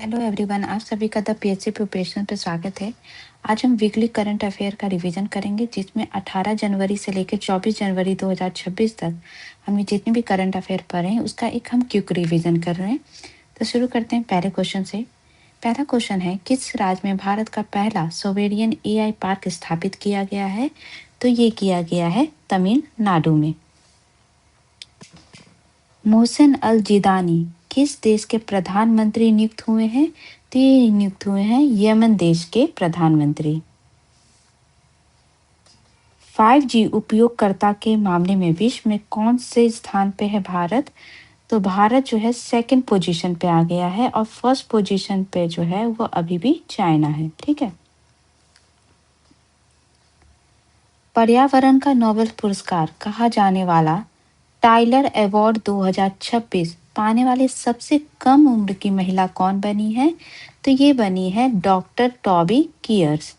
Hello everyone, आप सभी का द पीएससी प्रिपरेशन पे स्वागत है। आज हम वीकली करंट अफेयर का रिवीजन करेंगे, जिसमें 18 जनवरी से लेकर 24 जनवरी 2026 तक हमने जितने भी करंट अफेयर पढ़े हैं उसका एक हम क्विक रिवीजन कर रहे हैं। तो शुरू करते हैं पहले क्वेश्चन से। पहला क्वेश्चन है, किस राज्य में भारत का पहला सोवेरियन एआई पार्क स्थापित किया गया है? तो ये किया गया है तमिलनाडु में। मोहसिन अल जिदानी किस देश के प्रधानमंत्री नियुक्त हुए हैं? तो ये नियुक्त हुए हैं यमन देश के प्रधानमंत्री। 5G उपयोगकर्ता के मामले में विश्व में कौन से स्थान पे है भारत? तो भारत जो है सेकंड पोजीशन पे आ गया है और फर्स्ट पोजीशन पे जो है वो अभी भी चाइना है। ठीक है। पर्यावरण का नोबेल पुरस्कार कहा जाने वाला टाइलर अवार्ड 2026 पाने वाले सबसे कम उम्र की महिला कौन बनी है? तो ये बनी है डॉक्टर टॉबी कियर्स।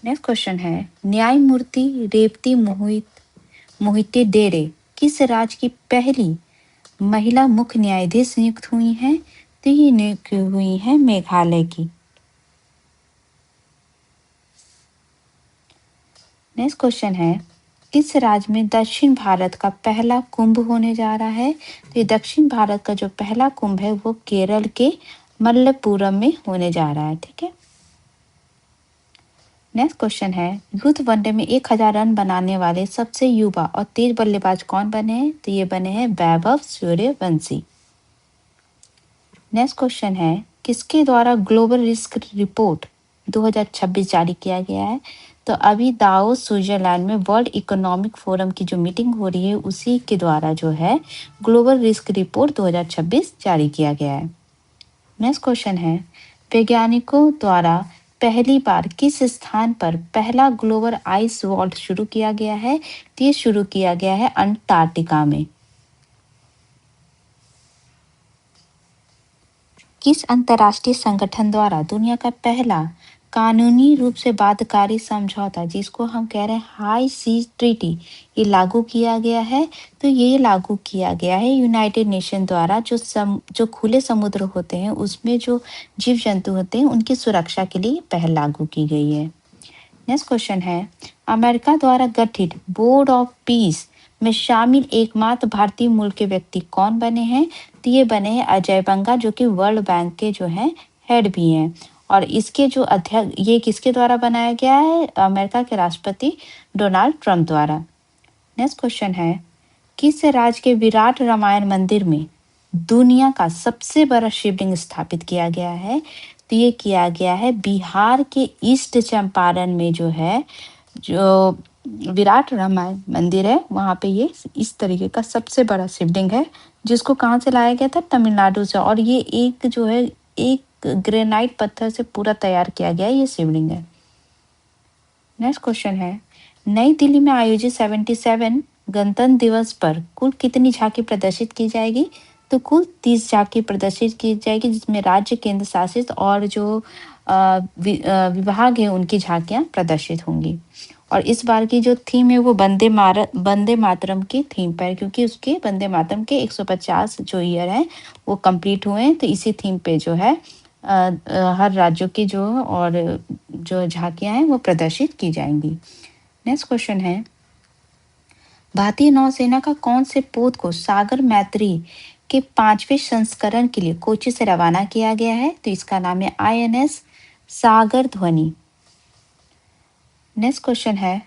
नेक्स्ट क्वेश्चन है, न्यायमूर्ति रेवती मोहिते डेरे किस राज्य की पहली महिला मुख्य न्यायाधीश नियुक्त हुई हैं? तो ये नियुक्त हुई है मेघालय की। नेक्स्ट क्वेश्चन है, किस राज्य में दक्षिण भारत का पहला कुंभ होने जा रहा है? तो ये दक्षिण भारत का जो पहला कुंभ है वो केरल के मल्लपुरम में होने जा रहा है। ठीक है। नेक्स्ट क्वेश्चन है, यूथ वनडे में 1000 रन बनाने वाले सबसे युवा और तेज बल्लेबाज कौन बने हैं? तो ये बने हैं वैभव सूर्यवंशी। नेक्स्ट क्वेश्चन है, किसके द्वारा ग्लोबल रिस्क रिपोर्ट 2026 जारी किया गया है? तो अभी दावोस स्विट्जरलैंड में वर्ल्ड इकोनॉमिक फोरम की जो मीटिंग हो रही है उसी के द्वारा जो है ग्लोबल रिस्क रिपोर्ट 2026 जारी किया गया है। नेक्स्ट क्वेश्चन है, वैज्ञानिकों द्वारा पहली बार किस स्थान पर पहला ग्लोबल आइस वॉल्ट शुरू किया गया है? तो ये शुरू किया गया है अंटार्कटिका में। किस अंतर्राष्ट्रीय संगठन द्वारा दुनिया का पहला कानूनी रूप से बाध्यकारी समझौता, जिसको हम कह रहे हैं हाई सी ट्रीटी, ये लागू किया गया है? तो ये लागू किया गया है यूनाइटेड नेशन द्वारा। जो खुले समुद्र होते हैं उसमें जो जीव जंतु होते हैं उनकी सुरक्षा के लिए पहल लागू की गई है। नेक्स्ट क्वेश्चन है, अमेरिका द्वारा गठित बोर्ड ऑफ पीस में शामिल एकमात्र भारतीय मूल के व्यक्ति कौन बने हैं? तो ये बने हैं अजय बंगा, जो कि वर्ल्ड बैंक के जो है हेड भी हैं। और इसके जो अध्यक्ष, ये किसके द्वारा बनाया गया है? अमेरिका के राष्ट्रपति डोनाल्ड ट्रंप द्वारा। नेक्स्ट क्वेश्चन है, किस राज्य के विराट रामायण मंदिर में दुनिया का सबसे बड़ा शिवलिंग स्थापित किया गया है? तो ये किया गया है बिहार के ईस्ट चंपारण में जो है जो विराट रामायण मंदिर है वहां पे ये इस तरीके का सबसे बड़ा शिवलिंग है, जिसको कहाँ से लाया गया था? तमिलनाडु से। और ये एक जो है एक ग्रेनाइट पत्थर से पूरा तैयार किया गया ये शिवलिंग है। नेक्स्ट क्वेश्चन है, नई दिल्ली में आयोजित 77 गणतंत्र दिवस पर कुल कितनी झांकी प्रदर्शित की जाएगी? तो कुल 30 झांकी प्रदर्शित की जाएगी, जिसमें राज्य, केंद्र शासित और जो विभाग है उनकी झांकियां प्रदर्शित होंगी। और इस बार की जो थीम है वो वंदे मातरम की थीम पर है, क्योंकि उसके वंदे मातरम के 150 जो ईयर है वो कंप्लीट हुए हैं। तो इसी थीम पे जो है हर राज्यों की जो और जो झांकियां हैं वो प्रदर्शित की जाएंगी। नेक्स्ट क्वेश्चन है, भारतीय नौसेना का कौन से पोत को सागर मैत्री के 5वें संस्करण के लिए कोच्चि से रवाना किया गया है? तो इसका नाम है INS सागर ध्वनि। नेक्स्ट क्वेश्चन है,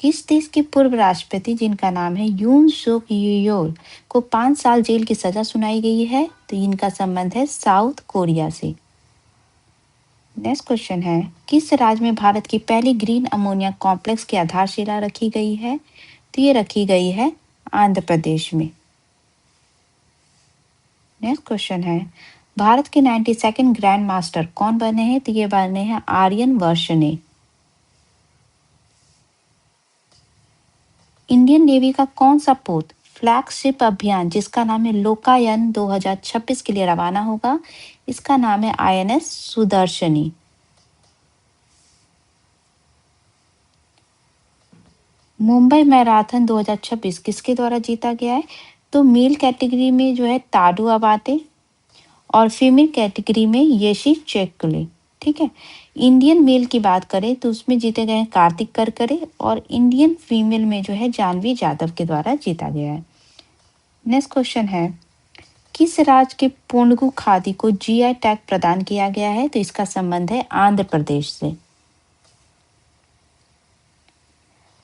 किस देश के पूर्व राष्ट्रपति जिनका नाम है यून सुक यूयोल को 5 साल जेल की सजा सुनाई गई है? तो इनका संबंध है साउथ कोरिया से। नेक्स्ट क्वेश्चन है, किस राज्य में भारत की पहली ग्रीन अमोनिया कॉम्प्लेक्स की आधारशिला रखी गई है? तो ये रखी गई है आंध्र प्रदेश में। नेक्स्ट क्वेश्चन है, भारत के 92nd ग्रैंड मास्टर कौन बने हैं? तो ये बने हैं आर्यन वर्षने। इंडियन नेवी का कौन सा पोत फ्लैगशिप अभियान जिसका नाम है लोकायन 2026 के लिए रवाना होगा? इसका नाम है INS सुदर्शनी। मुंबई मैराथन 2026 किसके द्वारा जीता गया है? तो मेल कैटेगरी में जो है ताडू अबाते और फीमेल कैटेगरी में येशी चेकुले। ठीक है। इंडियन मेल की बात करें तो उसमें जीते गए हैं कार्तिक करकरे, और इंडियन फीमेल में जो है जानवी यादव के द्वारा जीता गया है। नेक्स्ट क्वेश्चन है, किस राज्य के पोंगू खादी को जीआई टैग प्रदान किया गया है? तो इसका संबंध है आंध्र प्रदेश से।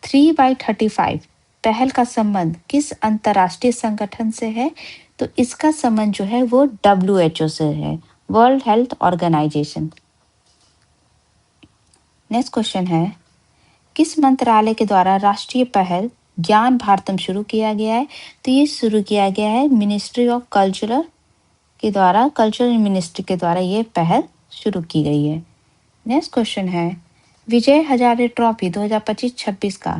3/35 पहल का संबंध किस अंतरराष्ट्रीय संगठन से है? तो इसका संबंध जो है वो WHO से है, World Health Organization. Next question है, किस मंत्रालय के द्वारा राष्ट्रीय पहल ज्ञान भारतम शुरू किया गया है? तो ये शुरू किया गया है मिनिस्ट्री ऑफ कल्चरल के द्वारा, कल्चरल मिनिस्ट्री के द्वारा ये पहल शुरू की गई है। नेक्स्ट क्वेश्चन है, विजय हजारे ट्रॉफी 2025-26 का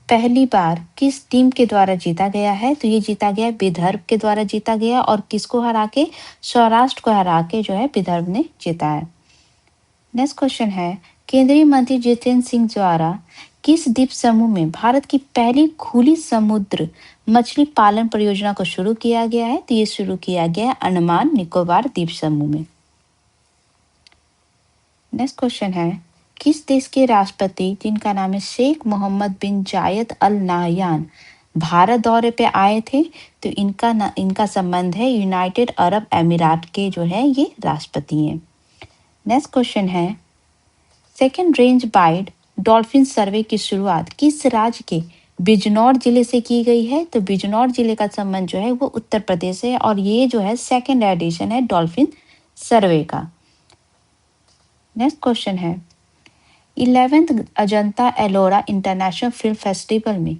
पहली बार किस टीम के द्वारा जीता गया है? तो ये जीता गया विदर्भ के द्वारा जीता गया, और किसको हरा के? सौराष्ट्र को हरा के जो है विदर्भ ने जीता है। नेक्स्ट क्वेश्चन है, केंद्रीय मंत्री जितेंद्र सिंह द्वारा किस द्वीप समूह में भारत की पहली खुली समुद्र मछली पालन परियोजना को शुरू किया गया है? तो ये शुरू किया गया है अंडमान निकोबार द्वीप समूह में। नेक्स्ट क्वेश्चन है, किस देश के राष्ट्रपति जिनका नाम है शेख मोहम्मद बिन जायद अल नाहयान भारत दौरे पे आए थे? तो इनका संबंध है यूनाइटेड अरब अमीरात के जो है ये राष्ट्रपति हैं। नेक्स्ट क्वेश्चन है, सेकेंड रेंज बाइट डॉल्फिन सर्वे की शुरुआत किस राज्य के बिजनौर जिले से की गई है? तो बिजनौर जिले का संबंध जो है वो उत्तर प्रदेश से है, और ये जो है सेकेंड एडिशन है डॉल्फिन सर्वे का। नेक्स्ट क्वेश्चन है, 11th Ajanta Ellora international film festival में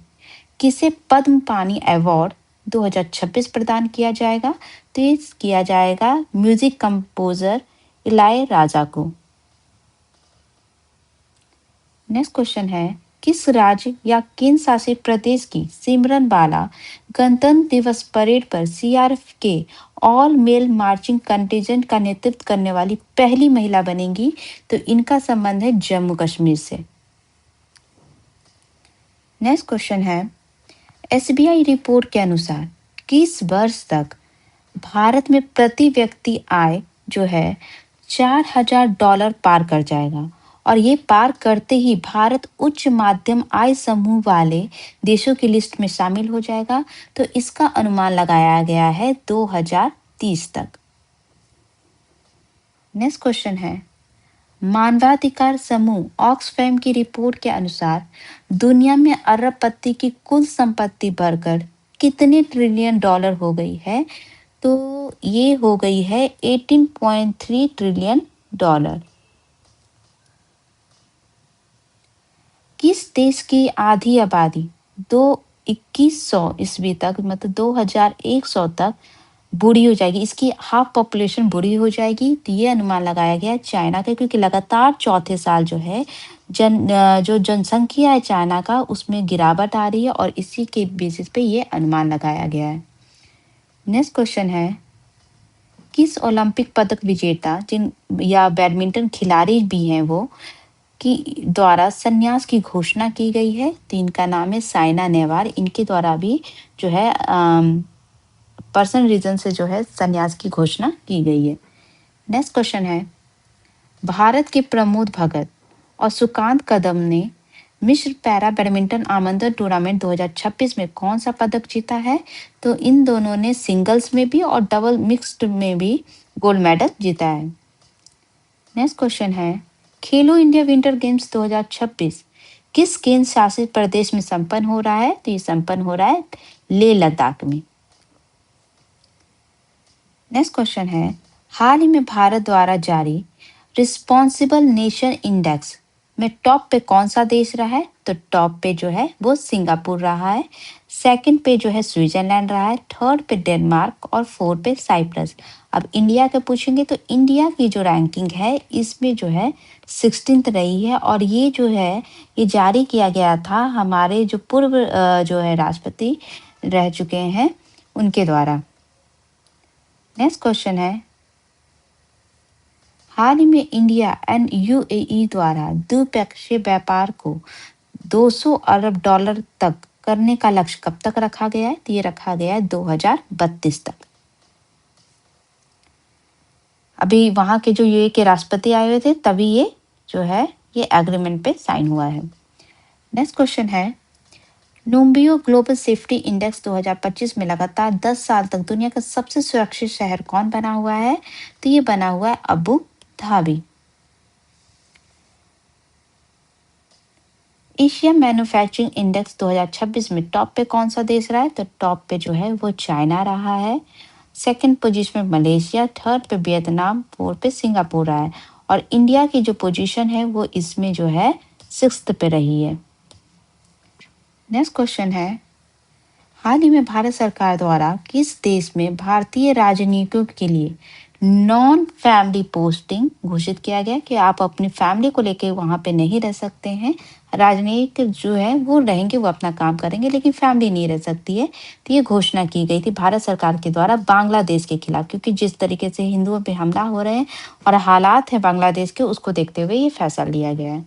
किसे पद्म पानी अवार्ड 2026 प्रदान किया जाएगा? तो ये किया जाएगा म्यूजिक कंपोजर इलाय राजा को। नेक्स्ट क्वेश्चन है, किस राज्य या केंद्र शासित प्रदेश की सिमरन बाला गणतंत्र दिवस परेड पर सीआरपीएफ के ऑल मेल मार्चिंग कंटिजेंट का नेतृत्व करने वाली पहली महिला बनेंगी? तो इनका संबंध है जम्मू कश्मीर से। नेक्स्ट क्वेश्चन है, एसबीआई रिपोर्ट के अनुसार किस वर्ष तक भारत में प्रति व्यक्ति आय जो है $4,000 पार कर जाएगा, और ये पार करते ही भारत उच्च माध्यम आय समूह वाले देशों की लिस्ट में शामिल हो जाएगा? तो इसका अनुमान लगाया गया है 2030 तक। नेक्स्ट क्वेश्चन है, मानवाधिकार समूह ऑक्सफैम की रिपोर्ट के अनुसार दुनिया में अरबपति की कुल संपत्ति बढ़कर कितने ट्रिलियन डॉलर हो गई है? तो ये हो गई है 18.3 ट्रिलियन डॉलर। किस देश की आधी आबादी 2100 ईस्वी तक, मतलब 2100 तक बूढ़ी हो जाएगी, इसकी हाफ पॉपुलेशन बूढ़ी हो जाएगी? तो ये अनुमान लगाया गया है चाइना का, क्योंकि लगातार चौथे साल जो है जो जनसंख्या है चाइना का उसमें गिरावट आ रही है, और इसी के बेसिस पे ये अनुमान लगाया गया है। नेक्स्ट क्वेश्चन है, किस ओलंपिक पदक विजेता जिन या बैडमिंटन खिलाड़ी भी हैं वो की द्वारा संन्यास की घोषणा की गई है? तो इनका नाम है साइना नेहवाल। इनके द्वारा भी जो है पर्सनल रीजन से जो है संन्यास की घोषणा की गई है। नेक्स्ट क्वेश्चन है, भारत के प्रमोद भगत और सुकांत कदम ने मिश्र पैरा बैडमिंटन आमंत्रण टूर्नामेंट 2026 में कौन सा पदक जीता है? तो इन दोनों ने सिंगल्स में भी और डबल मिक्स्ड में भी गोल्ड मेडल जीता है। नेक्स्ट क्वेश्चन है, खेलो इंडिया विंटर गेम्स 2026 किस केंद्र शासित प्रदेश में संपन्न हो रहा है? तो ये संपन्न हो रहा है लेह लद्दाख में। नेक्स्ट क्वेश्चन है, हाल ही में भारत द्वारा जारी रिस्पॉन्सिबल नेशन इंडेक्स में टॉप पे कौन सा देश रहा है? तो टॉप पे जो है वो सिंगापुर रहा है, सेकंड पे जो है स्विट्जरलैंड रहा है, थर्ड पे डेनमार्क, और फोर्थ पे साइप्रस। अब इंडिया के पूछेंगे तो इंडिया की जो रैंकिंग है इसमें जो है 16th रही है, और ये जो है ये जारी किया गया था हमारे जो पूर्व जो है राष्ट्रपति रह चुके हैं उनके द्वारा। नेक्स्ट क्वेश्चन है, हाल ही में इंडिया एंड यूएई द्वारा द्विपक्षीय व्यापार को $200 अरब तक करने का लक्ष्य कब तक रखा गया है? तो ये रखा गया है 2032 तक। अभी वहाँ के जो यूएई के राष्ट्रपति आए हुए थे, तभी ये जो है ये एग्रीमेंट पे साइन हुआ है। नेक्स्ट क्वेश्चन है, नुम्बियो ग्लोबल सेफ्टी इंडेक्स 2025 में लगातार 10 साल तक दुनिया का सबसे सुरक्षित शहर कौन बना हुआ है? तो ये बना हुआ है Abu Dhabi. Asia manufacturing index 2026 में टॉप पे कौन सा देश रहा है? तो टॉप पे जो है वो चाइना रहा है। सेकंड पोजीशन में मलेशिया, थर्ड पे वियतनाम, फोर्थ पे सिंगापुर रहा है। और इंडिया की जो पोजीशन है वो इसमें जो है 6th पे रही है। नेक्स्ट क्वेश्चन है, हाल ही में भारत सरकार द्वारा किस देश में भारतीय राजनयिकों के लिए नॉन फैमिली पोस्टिंग घोषित किया गया कि आप अपनी फैमिली को लेकर वहां पे नहीं रह सकते हैं? राजनयिक जो है वो रहेंगे, वो अपना काम करेंगे, लेकिन फैमिली नहीं रह सकती है। तो ये घोषणा की गई थी भारत सरकार के द्वारा बांग्लादेश के खिलाफ, क्योंकि जिस तरीके से हिंदुओं पे हमला हो रहे हैं और हालात है बांग्लादेश के, उसको देखते हुए ये फैसला लिया गया है।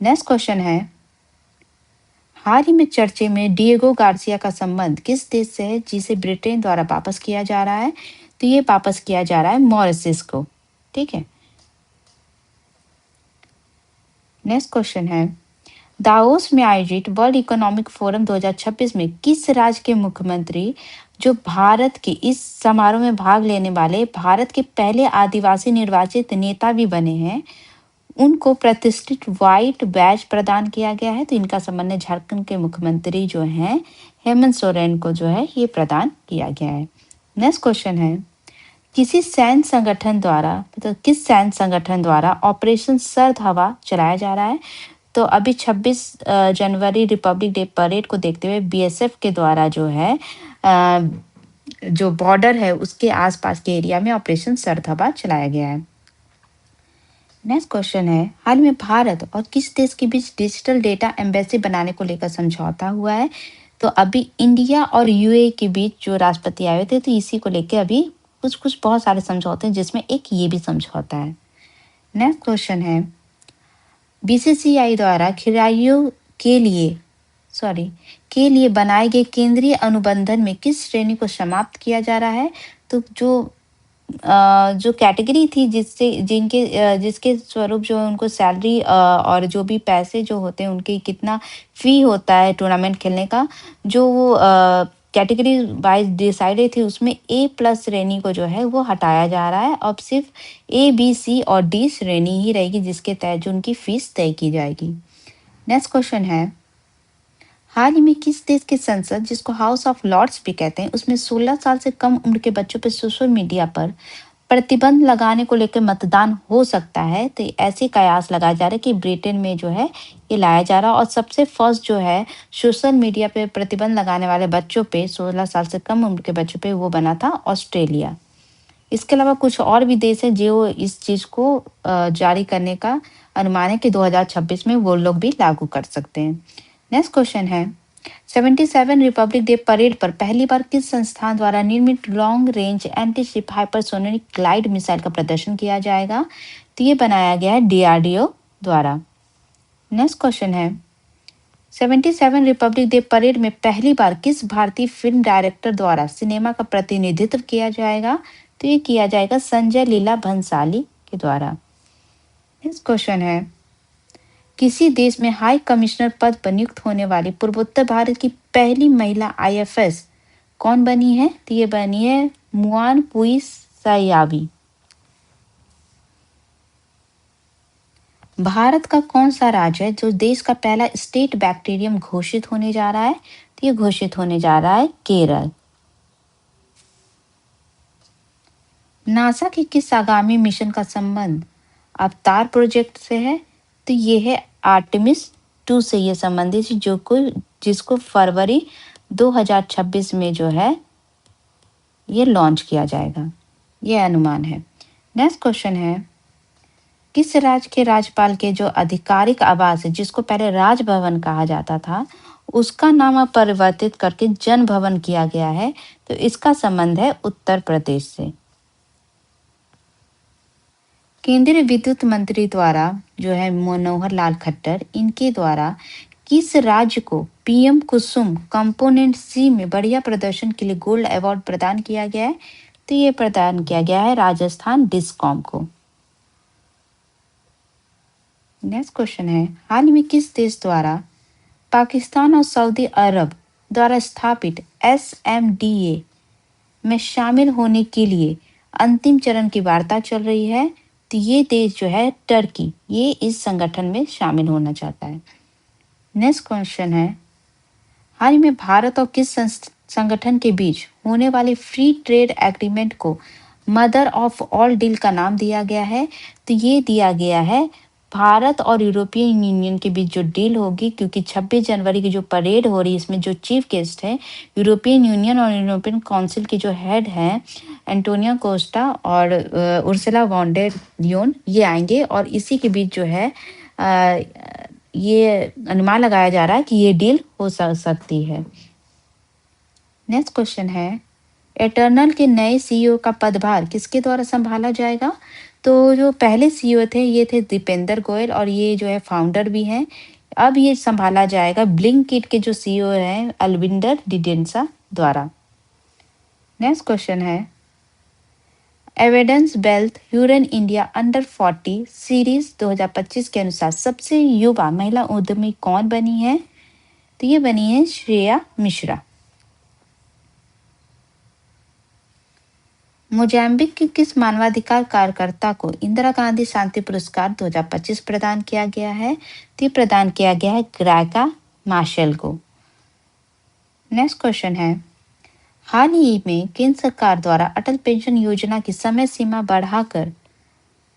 नेक्स्ट क्वेश्चन है, हाल ही में चर्चे में डिएगो गार्सिया का संबंध किस देश से है जिसे ब्रिटेन द्वारा वापस किया जा रहा है? तो ये वापस किया जा रहा है मॉरिशस को। ठीक है। नेक्स्ट क्वेश्चन है, दाओस में आयोजित वर्ल्ड इकोनॉमिक फोरम 2026 में किस राज्य के मुख्यमंत्री जो भारत के इस समारोह में भाग लेने वाले भारत के पहले आदिवासी निर्वाचित नेता भी बने हैं, उनको प्रतिष्ठित व्हाइट बैज प्रदान किया गया है? तो इनका संबंध झारखंड के मुख्यमंत्री जो हैं हेमंत सोरेन को जो है ये प्रदान किया गया है। नेक्स्ट क्वेश्चन है, किसी सैन्य संगठन द्वारा, मतलब किस सैन्य संगठन द्वारा ऑपरेशन सर्द हवा चलाया जा रहा है? तो अभी 26 जनवरी रिपब्लिक डे परेड को देखते हुए बीएसएफ के द्वारा जो है जो बॉर्डर है उसके आसपास के एरिया में ऑपरेशन सर्द हवा चलाया गया है। नेक्स्ट क्वेश्चन है, हाल में भारत और किस देश के बीच डिजिटल डेटा एम्बेसी बनाने को लेकर समझौता हुआ है? तो अभी इंडिया और यूएई के बीच जो राष्ट्रपति आए थे, तो इसी को लेकर अभी कुछ कुछ बहुत सारे समझौते हैं, जिसमें एक ये भी समझौता है। नेक्स्ट क्वेश्चन है, बीसीसीआई द्वारा खिलाड़ियों के लिए के लिए बनाए गए केंद्रीय अनुबंधन में किस श्रेणी को समाप्त किया जा रहा है? तो जो कैटेगरी थी जिसके स्वरूप जो उनको सैलरी और जो भी पैसे जो होते हैं उनके कितना फी होता है टूर्नामेंट खेलने का, जो वो कैटेगरी वाइज डिसाइडेड थी, उसमें ए प्लस श्रेणी को जो है वो हटाया जा रहा है। अब सिर्फ ए बी सी और डी श्रेणी ही रहेगी जिसके तहत जो उनकी फीस तय की जाएगी। नेक्स्ट क्वेश्चन है, हाल ही में किस देश की संसद, जिसको हाउस ऑफ लॉर्ड्स भी कहते हैं, उसमें 16 साल से कम उम्र के बच्चों पर सोशल मीडिया पर प्रतिबंध लगाने को लेकर मतदान हो सकता है? तो ऐसे कयास लगाया जा रहा है कि ब्रिटेन में जो है ये लाया जा रहा है, और सबसे फर्स्ट जो है सोशल मीडिया पे प्रतिबंध लगाने वाले बच्चों पे, 16 साल से कम उम्र के बच्चों पे, वो बना था ऑस्ट्रेलिया। इसके अलावा कुछ और भी देश हैं जो इस चीज को जारी करने का अनुमान है कि 2026 में वो लोग भी लागू कर सकते हैं। नेक्स्ट क्वेश्चन है, 77 रिपब्लिक डे परेड पर पहली बार किस संस्थान द्वारा निर्मित long range anti ship hypersonic glide missile का प्रदर्शन किया जाएगा? तो ये बनाया गया है डीआरडीओ द्वारा। नेक्स्ट क्वेश्चन है, 77 रिपब्लिक डे परेड में पहली बार किस भारतीय फिल्म डायरेक्टर द्वारा सिनेमा का प्रतिनिधित्व किया जाएगा? तो ये किया जाएगा संजय लीला भंसाली के द्वारा। नेक्स्ट क्वेश्चन है, किसी देश में हाई कमिश्नर पद पर नियुक्त होने वाली पूर्वोत्तर भारत की पहली महिला आईएफएस कौन बनी है? तो ये बनी है मुआन पुई सायावी। भारत का कौन सा राज्य है जो देश का पहला स्टेट बैक्टीरियम घोषित होने जा रहा है? तो ये घोषित होने जा रहा है केरल। नासा के किस आगामी मिशन का संबंध अवतार प्रोजेक्ट से है? तो ये है आर्टेमिस 2 से ये संबंधित, जिसको फरवरी 2026 में जो है ये लॉन्च किया जाएगा, ये अनुमान है। नेक्स्ट क्वेश्चन है, किस राज्य के राज्यपाल के जो आधिकारिक आवास है, जिसको पहले राजभवन कहा जाता था, उसका नाम अब परिवर्तित करके जन भवन किया गया है? तो इसका संबंध है उत्तर प्रदेश से। केंद्रीय विद्युत मंत्री द्वारा जो है मनोहर लाल खट्टर, इनके द्वारा किस राज्य को पीएम कुसुम कंपोनेंट सी में बढ़िया प्रदर्शन के लिए गोल्ड अवार्ड प्रदान किया गया है? तो ये प्रदान किया गया है राजस्थान डिस्कॉम को। नेक्स्ट क्वेश्चन है, हाल ही में किस देश द्वारा पाकिस्तान और सऊदी अरब द्वारा स्थापित एसएमडीए में शामिल होने के लिए अंतिम चरण की वार्ता चल रही है? तो ये देश जो है टर्की, ये इस संगठन में शामिल होना चाहता है। नेक्स्ट क्वेश्चन है, हाल ही में भारत और किस संगठन के बीच होने वाले फ्री ट्रेड एग्रीमेंट को मदर ऑफ ऑल डील का नाम दिया गया है? तो ये दिया गया है भारत और यूरोपियन यूनियन के बीच जो डील होगी, क्योंकि 26 जनवरी की जो परेड हो रही है इसमें जो चीफ गेस्ट है यूरोपियन यूनियन और यूरोपियन काउंसिल के जो हेड हैं एंटोनियो कोस्टा और उर्सुला वॉन डेर लियोन, ये आएंगे और इसी के बीच जो है ये अनुमान लगाया जा रहा है कि ये डील हो सकती है। नेक्स्ट क्वेश्चन है, एटर्नल के नए सीईओ का पदभार किसके द्वारा संभाला जाएगा? तो जो पहले सीईओ थे ये थे दीपेंद्र गोयल और ये जो है फाउंडर भी हैं। अब ये संभाला जाएगा ब्लिंकिट के जो सीईओ हैं अलविंदर डिडेंसा द्वारा। नेक्स्ट क्वेश्चन है, एविडेंस Wealth Hurun India under 40 series 2025 के अनुसार सबसे युवा महिला उद्यमी कौन बनी है? तो ये बनी है श्रेया मिश्रा। मोजाम्बिक के किस मानवाधिकार कार्यकर्ता को इंदिरा गांधी शांति पुरस्कार 2025 प्रदान किया गया है? तो ये प्रदान किया गया है ग्रेका मार्शल को। नेक्स्ट क्वेश्चन है, हाल ही में केंद्र सरकार द्वारा अटल पेंशन योजना की समय सीमा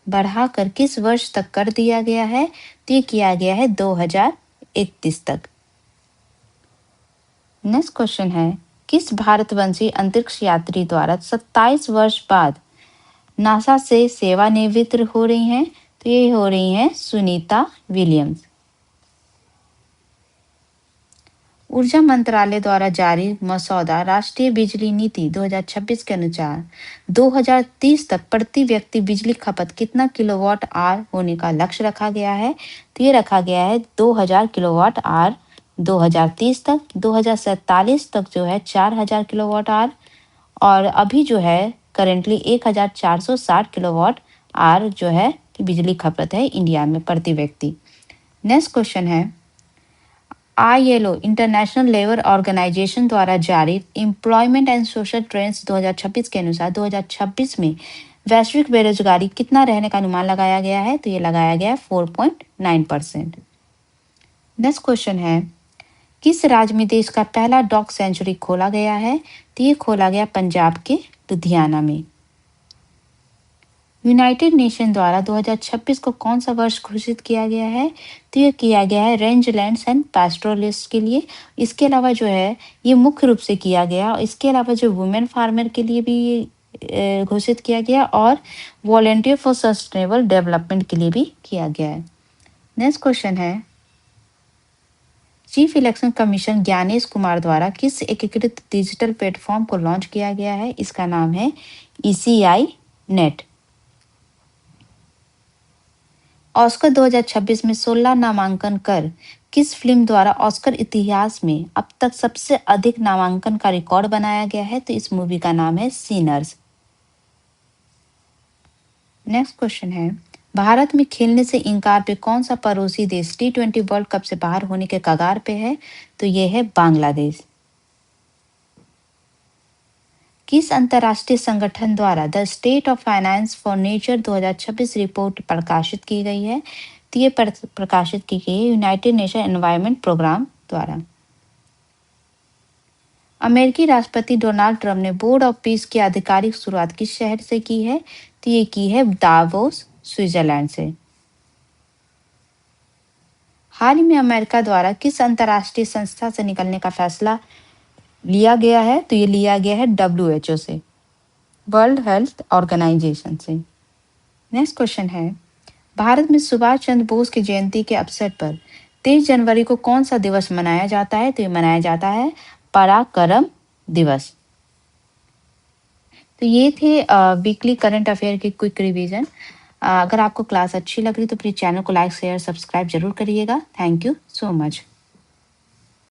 बढ़ाकर किस वर्ष तक कर दिया गया है? तो ये किया गया है 2031 तक। नेक्स्ट क्वेश्चन है, किस भारतवंशी अंतरिक्ष यात्री द्वारा 27 वर्ष बाद नासा से सेवानिवृत्त हो रही हैं? तो ये हो रही हैं सुनीता विलियम्स। ऊर्जा मंत्रालय द्वारा जारी मसौदा राष्ट्रीय बिजली नीति 2026 के अनुसार 2030 तक प्रति व्यक्ति बिजली खपत कितना किलोवाट आवर होने का लक्ष्य रखा गया है? तो ये रखा गया है 2000 किलोवाट आवर 2030 तक। 2047 तक जो है 4000 किलोवाट आवर और अभी जो है करेंटली 1460 किलोवाट आवर जो है बिजली खपत है इंडिया में प्रति व्यक्ति। नेक्स्ट क्वेश्चन है, आईएलओ इंटरनेशनल लेबर ऑर्गेनाइजेशन द्वारा जारी एम्प्लॉयमेंट एंड सोशल ट्रेंड्स 2026 के अनुसार 2026 में वैश्विक बेरोजगारी कितना रहने का अनुमान लगाया गया है? तो ये लगाया गया है 4.9%। नेक्स्ट क्वेश्चन है, किस राज्य में देश का पहला डॉग सेंचुरी खोला गया है? तो ये खोला गया पंजाब के लुधियाना में। यूनाइटेड नेशन द्वारा 2026 को कौन सा वर्ष घोषित किया गया है? तो ये किया गया है रेंजलैंड्स एंड पैस्टोरलिस्ट के लिए। इसके अलावा जो है ये मुख्य रूप से किया गया और इसके अलावा जो वुमेन फार्मर के लिए भी घोषित किया गया और वॉलंटियर फॉर सस्टेनेबल डेवलपमेंट के लिए भी किया गया है। नेक्स्ट क्वेश्चन है, chief election commission Gyanesh Kumar द्वारा किस एकीकृत डिजिटल प्लेटफॉर्म को लॉन्च किया गया है? इसका नाम है ECI नेट। ऑस्कर 2026 में 16 नामांकन कर किस फिल्म द्वारा ऑस्कर इतिहास में अब तक सबसे अधिक नामांकन का रिकॉर्ड बनाया गया है? तो इस मूवी का नाम है सीनर्स। नेक्स्ट क्वेश्चन है, भारत में खेलने से इनकार पे कौन सा पड़ोसी देश T20 वर्ल्ड कप से बाहर होने के कगार पे है? तो ये है बांग्लादेश। किस अंतर्राष्ट्रीय संगठन द्वारा the state of finance for nature 2026 report प्रकाशित की गई है? तो ये प्रकाशित की गई है यूनाइटेड नेशन एनवायरनमेंट प्रोग्राम द्वारा। अमेरिकी राष्ट्रपति डोनाल्ड ट्रंप ने बोर्ड ऑफ पीस की आधिकारिक शुरुआत किस शहर से की है? तो ये की है दावोस स्विट्जरलैंड से। हाल ही में अमेरिका द्वारा किस अंतर्राष्ट्रीय संस्था से निकलने का फैसला लिया गया है? तो ये लिया गया है WHO से, वर्ल्ड हेल्थ ऑर्गेनाइजेशन से। नेक्स्ट क्वेश्चन है, भारत में सुभाष चंद्र बोस की जयंती के अवसर पर 23 जनवरी को कौन सा दिवस मनाया जाता है? तो ये मनाया जाता है पराक्रम दिवस। तो ये थे वीकली करंट अफेयर की क्विक रिवीजन। अगर आपको क्लास अच्छी लग रही तो प्लीज चैनल को लाइक शेयर सब्सक्राइब जरूर करिएगा। Thank you so much.